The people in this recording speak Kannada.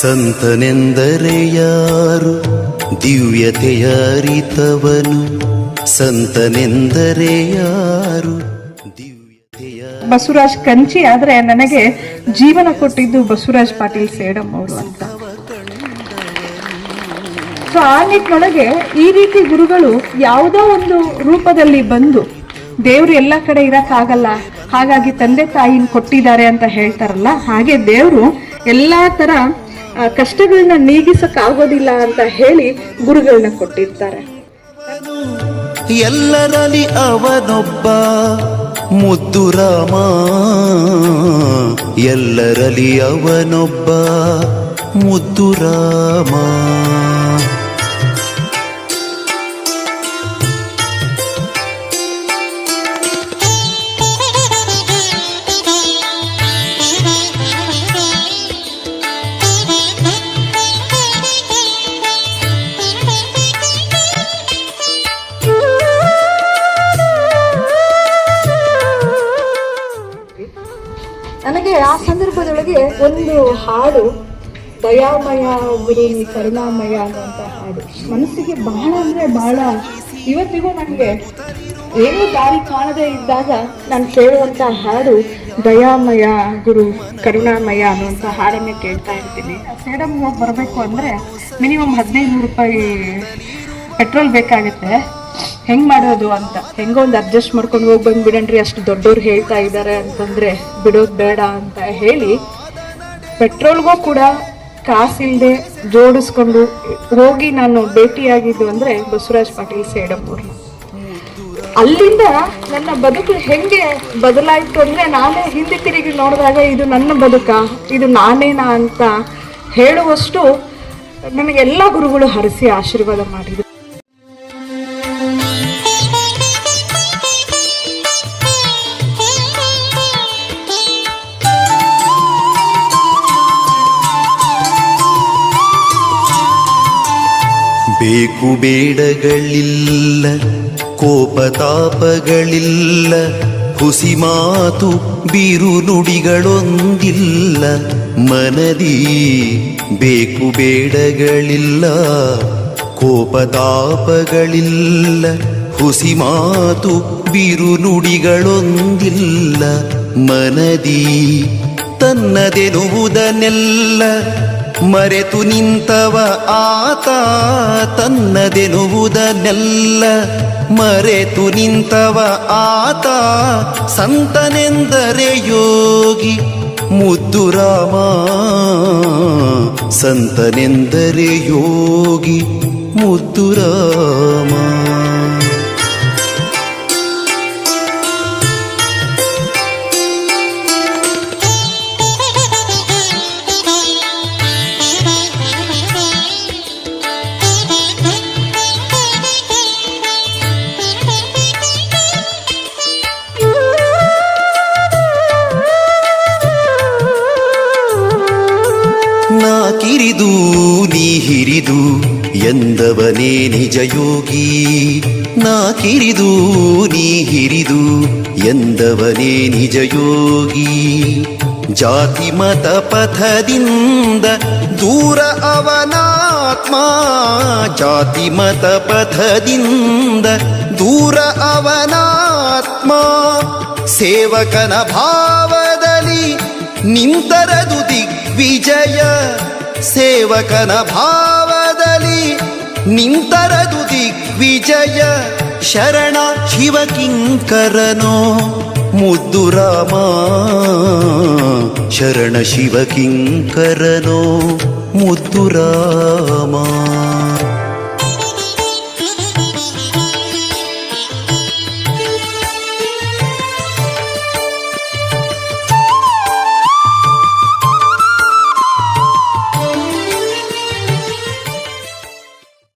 ಸಂತನೆಂದರೆ ಯಾರು ದಿವ್ಯತೆಯ ಅರಿತವನು, ಸಂತನೆಂದರೆ ಯಾರು ದಿವ್ಯತೆಯ. ಬಸವರಾಜ್ ಕಂಚಿ ಆದ್ರೆ ನನಗೆ ಜೀವನ ಕೊಟ್ಟಿದ್ದು ಬಸವರಾಜ್ ಪಾಟೀಲ್ ಸೇಡಂ ಅವರು ಅಂತ. ಸೊ ಆ ನಿಟ್ಟಿನೊಳಗೆ ಈ ರೀತಿ ಗುರುಗಳು ಯಾವುದೋ ಒಂದು ರೂಪದಲ್ಲಿ ಬಂದು ದೇವ್ರು ಎಲ್ಲ ಕಡೆ ಇರಕ್ಕಾಗಲ್ಲ, ಹಾಗಾಗಿ ತಂದೆ ತಾಯಿನ ಕೊಟ್ಟಿದ್ದಾರೆ ಅಂತ ಹೇಳ್ತಾರಲ್ಲ, ಹಾಗೆ ದೇವ್ರು ಎಲ್ಲಾ ತರ ಕಷ್ಟಗಳನ್ನ ನೀಗಿಸಕ್ಕಾಗೋದಿಲ್ಲ ಅಂತ ಹೇಳಿ ಗುರುಗಳನ್ನ ಕೊಟ್ಟಿರ್ತಾರೆ. ಎಲ್ಲರಲ್ಲಿ ಅವನೊಬ್ಬ ಮುದ್ದು ರಾಮ, ಎಲ್ಲರಲ್ಲಿ ಅವನೊಬ್ಬ ಮುದ್ದು ರಾಮ. ನನಗೆ ಆ ಸಂದರ್ಭದೊಳಗೆ ಒಂದು ಹಾಡು, ದಯಾಮಯ ಗುರು ನೀ ಕರುಣಾಮಯ ಅನ್ನುವಂಥ ಹಾಡು ಮನಸ್ಸಿಗೆ ಬಹಳ ಅಂದ್ರೆ ಬಹಳ, ಇವತ್ತಿಗೂ ನನಗೆ ಏನೂ ದಾರಿ ಕಾಣದೇ ಇದ್ದಾಗ ನಾನು ಕೇಳುವಂಥ ಹಾಡು ದಯಾಮಯ ಗುರು ಕರುಣಾಮಯ ಅನ್ನುವಂಥ ಹಾಡನ್ನೇ ಕೇಳ್ತಾ ಇರ್ತೀನಿ. ಸೇಡಂ ಹೋಗಿ ಬರಬೇಕು ಅಂದರೆ ಮಿನಿಮಮ್ 1500 ರೂಪಾಯಿ ಪೆಟ್ರೋಲ್ ಬೇಕಾಗುತ್ತೆ. ಹೆಂಗೆ ಮಾಡೋದು ಅಂತ, ಹೆಂಗೋ ಒಂದು ಅಡ್ಜಸ್ಟ್ ಮಾಡ್ಕೊಂಡು ಹೋಗಿ ಬಂದ್ಬಿಡಣ್ರಿ, ಅಷ್ಟು ದೊಡ್ಡವ್ರು ಹೇಳ್ತಾ ಇದ್ದಾರೆ ಅಂತಂದರೆ ಬಿಡೋದು ಬೇಡ ಅಂತ ಹೇಳಿ ಪೆಟ್ರೋಲ್ಗೂ ಕೂಡ ಕಾಸಿಲ್ಲದೆ ಜೋಡಿಸ್ಕೊಂಡು ಹೋಗಿ ನಾನು ಭೇಟಿಯಾಗಿದ್ದು ಅಂದರೆ ಬಸವರಾಜ್ ಪಾಟೀಲ್ ಸೇಡಂ ಅವರು. ಅಲ್ಲಿಂದ ನನ್ನ ಬದುಕು ಹೆಂಗೆ ಬದಲಾಯಿತು ಅಂದರೆ, ನಾನೇ ಹಿಂದೆ ತಿರುಗಿ ನೋಡಿದಾಗ ಇದು ನನ್ನ ಬದುಕ, ಇದು ನಾನೇನಾ ಅಂತ ಹೇಳುವಷ್ಟು ನನಗೆಲ್ಲ ಗುರುಗಳು ಹರಿಸಿ ಆಶೀರ್ವಾದ ಮಾಡಿದರು. ಬೇಕು ಬೇಡಗಳಿಲ್ಲ, ಕೋಪತಾಪಗಳಿಲ್ಲ, ಹುಸಿ ಮಾತು ಬಿರು ನುಡಿಗಳೊಂದಿಲ್ಲ ಮನದಿ. ಬೇಕು ಬೇಡಗಳಿಲ್ಲ, ಕೋಪತಾಪಗಳಿಲ್ಲ, ಹುಸಿ ಮಾತು ಬಿರು ನುಡಿಗಳೊಂದಿಲ್ಲ ಮನದಿ. ತನ್ನದೆನುವುದನ್ನೆಲ್ಲ ಮರೆತು ನಿಂತವ ಆತ, ತನ್ನದೆನುವುದನ್ನೆಲ್ಲ ಮರೆತು ನಿಂತವ ಆತ. ಸಂತನೆಂದರೆ ಯೋಗಿ ಮುದ್ದು ರಾಮ, ಸಂತನೆಂದರೆ ಯೋಗಿ ಮುದ್ದು ರಾಮ. ಕಿರಿದು ನೀ ಹಿರಿದು ಎಂದವನೇ ನಿಜ ಯೋಗಿ, ನಾ ಕಿರಿದು ನೀ ಹಿರಿದು ಎಂದವನೇ ನಿಜ ಯೋಗಿ. ಜಾತಿ ಮತ ಪಥದಿಂದ ದೂರ ಅವನಾತ್ಮ, ಜಾತಿ ಮತ ಪಥದಿಂದ ದೂರ ಅವನಾತ್ಮ. ಸೇವಕನ ಭಾವದಲ್ಲಿ ನಿಂತರದು ದಿಗ್ವಿಜಯ, ಸೇವಕನ ಭಾವದಲ್ಲಿ ನಿಂತರದು ದಿಗ್ವಿಜಯ ಶರಣ ಶಿವಕಿಂಕರನೋ ಮುದ್ದು ರಾಮ ಶರಣ ಶಿವಕಿಂಕರನೋ ಮುದ್ದು ರಾಮ